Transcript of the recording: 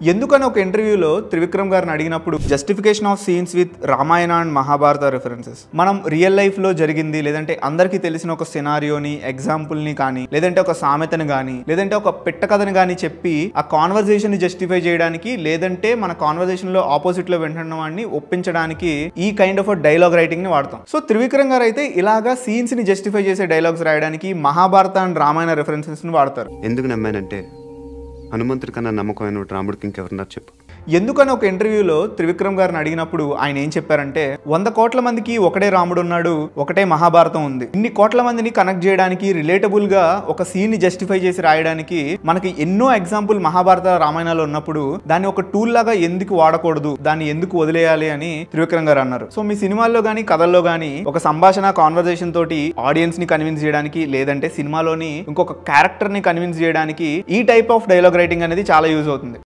ఎందుకని ఒక ఇంటర్వ్యూలో త్రివిక్రమ్ గారిని అడిగినప్పుడు justification of scenes with Ramayana and Mahabharata references మనం రియల్ లైఫ్ లో జరిగింది లేదంటే అందరికీ తెలిసిన ఒక సినారియోని ఎగ్జాంపుల్ ని కానీ లేదంటే ఒక సామెతను కానీ లేదంటే ఒక పిట్ట కథను కానీ చెప్పి ఆ కాన్వర్జేషన్ ని జస్టిఫై చేయడానికి లేదంటే మన కాన్వర్జేషన్ లో ఆపోజిట్ లో వింటున్న వాడిని ఒప్పించడానికి ఈ కైండ్ ఆఫ్ డైలాగ్ రైటింగ్ ని వాడతాం. సో త్రివిక్రమ్ గారు అయితే ఇలాగా సీన్స్ ని జస్టిఫై చేసే డైలాగ్స్ రాయడానికి మహాభారత అండ్ రామాయణ రిఫరెన్సెస్ ని వాడతారు. ఎందుకు నమ్మానంటే హనుమంతుడి కన్నా నమ్మకమైన రాముడికి ఇంకెవరన్నా చెప్పు. ఎందుకని ఒక ఇంటర్వ్యూలో త్రివిక్రమ్ గారిని అడిగినప్పుడు ఆయన ఏం చెప్పారంటే 100 కోట్ల మందికి ఒకటే రాముడు ఉన్నాడు, ఒకటే మహాభారతం ఉంది. ఇన్ని కోట్ల మందిని కనెక్ట్ చేయడానికి రిలేటబుల్ గా ఒక సీన్ ని జస్టిఫై చేసి రాయడానికి మనకి ఎన్నో ఎగ్జాంపుల్ మహాభారత రామాయణాలు ఉన్నప్పుడు దాన్ని ఒక టూల్ లాగా ఎందుకు వాడకూడదు, దాన్ని ఎందుకు వదిలేయాలి అని త్రివిక్రమ్ గారు అన్నారు. సో మీ సినిమాల్లో గానీ కథల్లో గానీ ఒక సంభాషణ కాన్వర్జేషన్ తోటి ఆడియన్స్ ని కన్విన్స్ చేయడానికి లేదంటే సినిమాలోని ఇంకొక క్యారెక్టర్ ని కన్విన్స్ చేయడానికి ఈ టైప్ ఆఫ్ డైలాగ్ రైటింగ్ అనేది చాలా యూజ్ అవుతుంది.